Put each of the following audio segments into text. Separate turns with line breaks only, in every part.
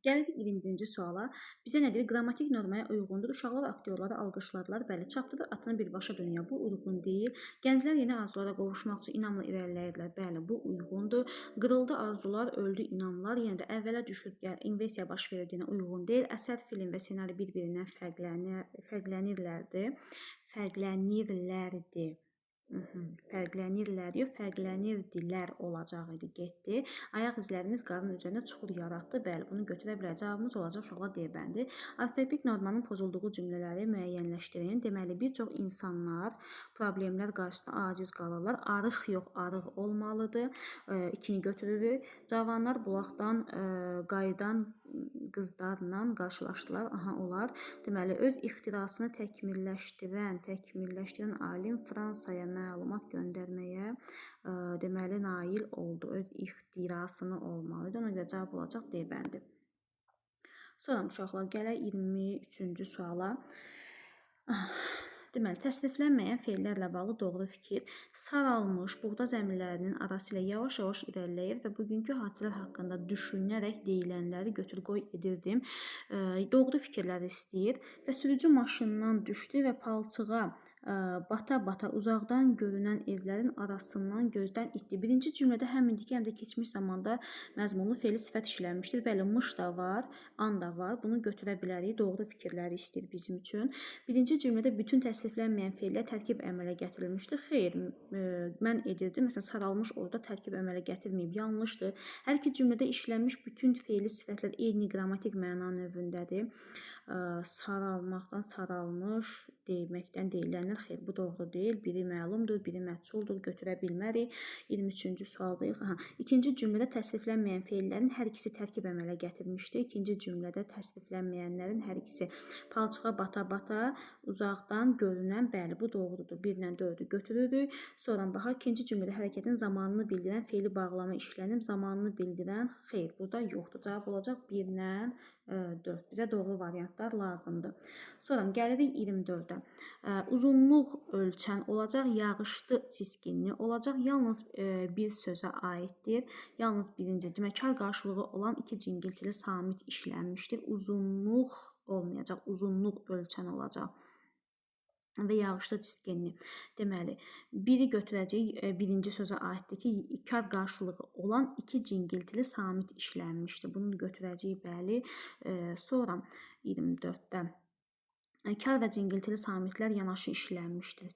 Gəlirik 20-ci suala. Bizə nə deyir? Qrammatik normaya uyğundur. Uşaqlar aktyorları alqışladılar. Bəli, çapdılar atını birbaşa dünya. Bu uyğun deyil. Gənclər yeni arzulara qovuşmaq üçün inamla irəliləyirlər. Bəli, bu uyğundur. Qırıldı arzular, öldü inamlar. Yəni də əvvələ düşüb investisiya baş verdiyinə uyğun deyil. Əsər, film və ssenari bir-birindən fərqlənirlərdi. Fərqlənirdilər olacaq idi, getdi. Ayaq izlərimiz qarın üzərində çuxur yaratdı. Bəli, bunu götürə bilər. Cavabımız olacaq uşaqlar D bəndi. Alfabet normanın pozulduğu cümlələri müəyyənləşdirin. Deməli, bir çox insanlar problemlər qarşısında aciz qalırlar. Arıq yox, arıq olmalıdır. 2-ni götürürük. Cavanlar bulaqdan qayıdan qızlarla qarşılaşdılar. Aha, onlar. Deməli, öz ixtirasını təkmilləşdirən alim Fransaya məlumat göndərməyə deməli nail oldu. Öz ixtirasını olmalıdır. Ona görə cavab olacaq D bəndi. Sonra uşaqlar gələk 23-cü suala. Deməli, təsniflənməyən feillərlə bağlı doğru fikir. Saralmış buğda zəmilərinin arası ilə yavaş-yavaş irəliləyir və bugünkü hadisələr haqqında düşünərək deyilənləri götür-qoy edirdim. Doğru fikirlər istəyir və sürücü maşından düşdü və palçığa bata-bata uzaqdan görünən evlərin arasından gözdən itdi. Birinci cümlədə həm indiki, həm də keçmiş zamanda məzmunlu fe'li sifət işlənmişdir. Bəli, mış da var, an da var. Bunu götürə bilərik. Doğru fikirləri istəyir bizim üçün. Birinci cümlədə bütün təsniflənməyən fe'llər tərkib əmələ gətirilmişdir. Xeyr, mən edirdim. Məsələn, saralmış orada tərkib əmələ gətirməyib. Yanlışdır. Hər iki cümlədə işlənmiş bütün fe'li sifətlər eyni qrammatik məna növündədir. Saralmaqdan saralmış deməkdən deyilənlər. Xeyr, bu doğru deyil. Biri məlumdur, biri məchuldur. Götürə bilmərik. 23-cü sualdayıq. İkinci cümlədə təsniflənməyən fe'llərin hər ikisi tərkib əmələ gətirmişdir. İkinci cümlədə təsniflənməyənlərin hər ikisi palçığa bata-bata uzaqdan görünən, bəli, bu doğrudur. 1 ilə 4-ü götürürük. Sonra baxaq, ikinci cümlədə hərəkətin zamanını bildirən fe'li bağlama işlənib. Zamanını bildirən, xeyr, burada yoxdur. Cavab olacaq 1 ilə 4. Bizə doğru variantlar lazımdır. Sonra gəlirik 24-ə. Uzunluq ölçən olacaq, yağışlı çiskinli olacaq. Yalnız bir sözə aiddir. Yalnız birinci, demək, kar qarşılığı olan iki cingiltili samit işlənmişdir. Uzunluq olmayacaq, uzunluq ölçən olacaq və yağışlı çiskinli. Deməli, biri götürəcək, birinci sözə aiddir ki, kar qarşılığı olan iki cingiltili samit işlənmişdir. Bunu götürəcək, bəli. Sonra 24-də kar və cingiltili samitlər yanaşı işlənmişdir.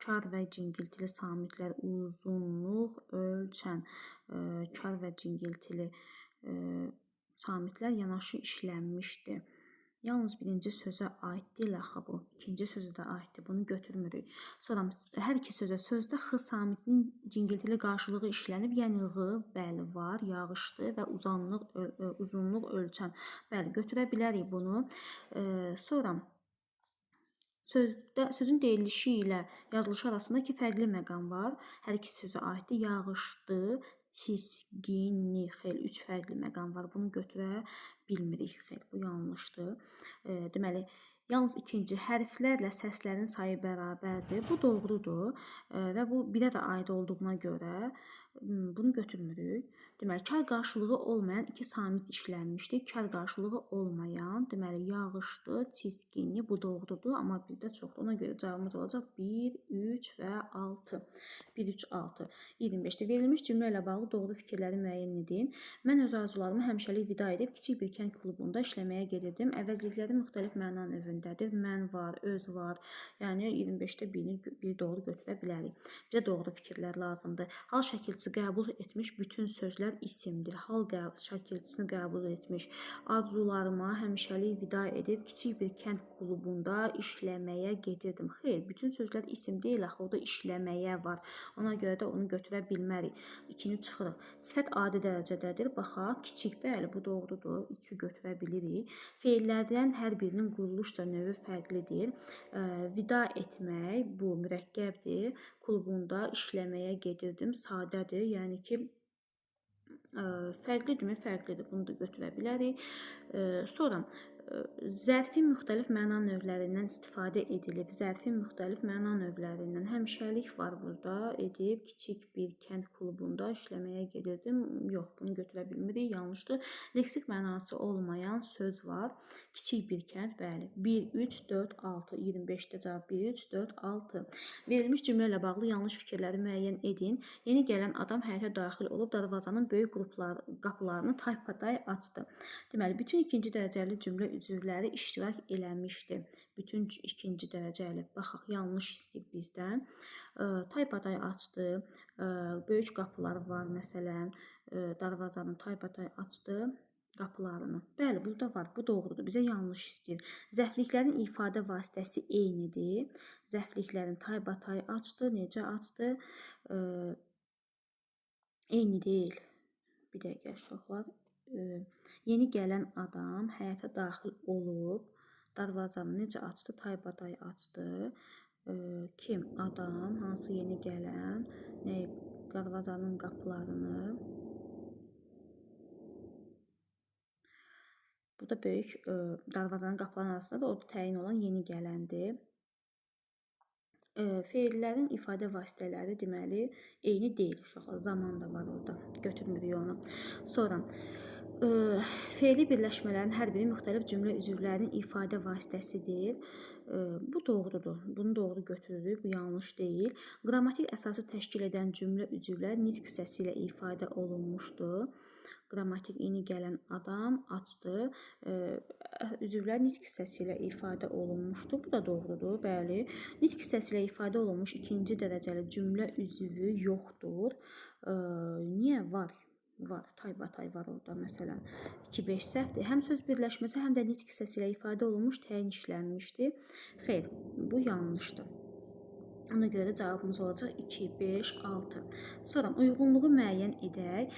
Kar və cingiltili samitlər uzunluq ölçən. Kar və cingiltili samitlər yanaşı işlənmişdir. Yalnız birinci sözə aid deyil axı bu. İkinci sözə də aiddir. Bunu götürmürük. Sonra hər iki sözdə x samitinin cingiltili qarşılığı işlənib. Yəni ğı, bəli, var, yağışlı və uzunluq ölçən. Bəli, götürə bilərik bunu. Sonra sözün deyilişi ilə yazılışı arasında iki fərqli məqam var. Hər iki sözə aiddir. Yağışlı, çiskinli, xeyr, 3 fərqli məqam var. Bunu götürə bilmirik, xeyr, bu yanlışdır. Deməli, yalnız ikinci hərflərlə səslərin sayı bərabərdir. Bu doğrudur və bu birə də aid olduğuna görə bunu götürmürük. Deməli, kar qarşılığı olmayan iki samit işlənmişdir. Kar qarşılığı olmayan, deməli, yağışlı, çiskinli, bu doğrudur, amma bizdə çoxdur. Ona görə cavabımız olacaq 1, 3 və 6. 1, 3, 6. 25-də verilmiş cümlə ilə bağlı doğru fikirləri müəyyən edin. Mən öz arzularımı həmişəlik vida edib kiçik bir kənd klubunda işləməyə gedirdim. Əvəzlikləri müxtəlif məna növündədir. Mən var, öz var. Yəni 25-də biri doğru götürə bilərik. Bizə doğru fikirlər lazımdır. Hal şəkilçisi qəbul etmiş bütün sözlər isimdir. Hal şəkilçisini qəbul etmiş. Arzularıma həmişəlik vida edib kiçik bir kənd klubunda işləməyə gedirdim. Xeyr, bütün sözlər isim deyil, axı orada işləməyə var. Ona görə də onu götürə bilmərik. 2-ni çıxırıq. Sifət adi dərəcədədir. Baxaq, kiçik, bəli, bu doğrudur. 2 götürə bilirik. Feillərdən hər birinin quruluşca növü fərqlidir. Vida etmək, bu mürəkkəbdir. Klubunda işləməyə gedirdim. Sadədir. Yəni ki, fərqlidirmi? Fərqlidir. Bunu da götürə bilərik. Sonra Zərfin müxtəlif məna növlərindən istifadə edilib. Zərfin müxtəlif məna növlərindən həmişəlik var burada. Edib kiçik bir kənd klubunda işləməyə gedirdim. Yox, bunu götürə bilmirik, yanlışdır. Leksik mənası olmayan söz var. Kiçik bir kənd, bəli. 1, 3, 4, 6. 25-də cavab 1, 3, 4, 6. Verilmiş cümlə ilə bağlı yanlış fikirləri müəyyən edin. Yeni gələn adam həyətə daxil olub darvazanın böyük qapılarını taypatay açdı. Deməli, bütün ikinci dərəcəli cümlə üzvləri iştirak eləmişdi. Bütün ikinci dərəcəli, baxaq, yanlış istəyib bizdən. Taypatay açdı, böyük qapıları var, məsələn, darvazanın taypatay açdı qapılarını. Bəli, burada var, bu doğrudur, bizə yanlış istəyir. Zərfliklərin ifadə vasitəsi eynidir. Zərfliklərin taypatay açdı, necə açdı? Eyni deyil. Bir dəqiqə, uşaqlar. Yeni gələn adam həyətə daxil olub, darvazanı necə açdı? Taybatay açdı. Kim? Adam, hansı yeni gələn? Darvazanın qapılarını. Burada böyük darvazanın qapılarının arasında da o təyin olan yeni gələndir. Feillərin ifadə vasitələri deməli eyni deyil uşaqlar. Zaman da var orada. Götürmürük onu. Sonra feili birləşmələrin hər biri müxtəlif cümlə üzvlərinin ifadə vasitəsidir. Bu doğrudur. Bunu doğru götürürük. Bu yanlış deyil. Qrammatik əsası təşkil edən cümlə üzvlər nitq hissəsi ilə ifadə olunmuşdur. Qrammatik yeni gələn adam açdı. Üzvlər nitq hissəsi ilə ifadə olunmuşdur. Bu da doğrudur, bəli. Nitq hissəsi ilə ifadə olunmuş ikinci dərəcəli cümlə üzvü yoxdur. Niyə? Var. Taybatay var orada, məsələn. 2-5 səhvdir. Həm söz birləşməsi, həm də nitq hissəsi ilə ifadə olunmuş təyin işlənmişdir. Xeyr, bu yanlışdır. Ona görə də cavabımız olacaq 2, 5, 6. Sonra uyğunluğu müəyyən edək.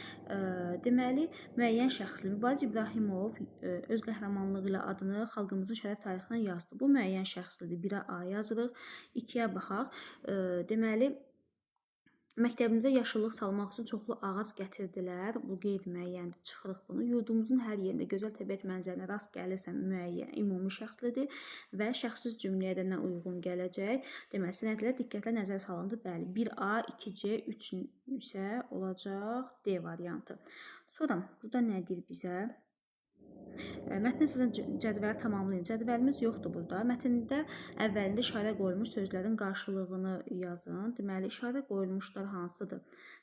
Deməli, müəyyən şəxsli Mübariz İbrahimov öz qəhrəmanlığı ilə adını xalqımızın şərəf tarixinə yazdı. Bu müəyyən şəxslidir. 1-ə A yazırıq, 2-yə baxaq. Deməli, məktəbimizə yaşıllıq salmaq üçün çoxlu ağac gətirdilər. Bu qeyri-müəyyəndir. Çıxırıq bunu. Yurdumuzun hər yerində gözəl təbiət mənzərəsinə rast gəlirsə müəyyən, ümumi şəxslidir və şəxssiz cümləyə də nə uyğun gələcək? Deməli, sənədlərə diqqətlə nəzər salındı. Bəli, 1A, 2C, 3 isə olacaq D variantı. Sonra burada nə deyir bizə? Mətnin sizin cədvəli tamamlayın. Cədvəlimiz yoxdur burada. Mətndə əvvəlində işarə qoyulmuş sözlərin qarşılığını yazın. Deməli, işarə qoyulmuşlar hansıdır?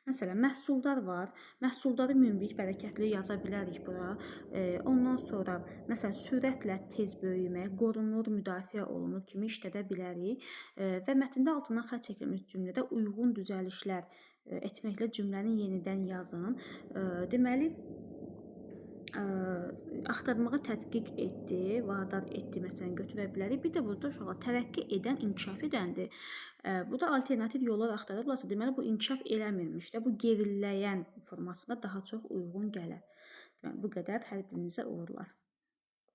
Məsələn, məhsuldar var. Məhsuldarı münbit, bərəkətli yaza bilərik bura. Ondan sonra, məsələn, sürətlə tez böyümək, qorunur, müdafiə olunur kimi işlədə bilərik. Və mətndə altından xətt çəkilmiş cümlədə uyğun düzəlişlər etməklə cümləni yenidən yazın. Deməli, axtarmağa tədqiq etdi, vadar etdi, məsələn, götürə bilərik. Bir də burada uşaqlar tərəqqi edən, inkişaf edəndir. Burada alternativ yollar axtarıblarsa, deməli, bu inkişaf eləmirmiş də, bu geriləyən formasında daha çox uyğun gələr. Deməli, bu qədər, hər birinizə uğurlar.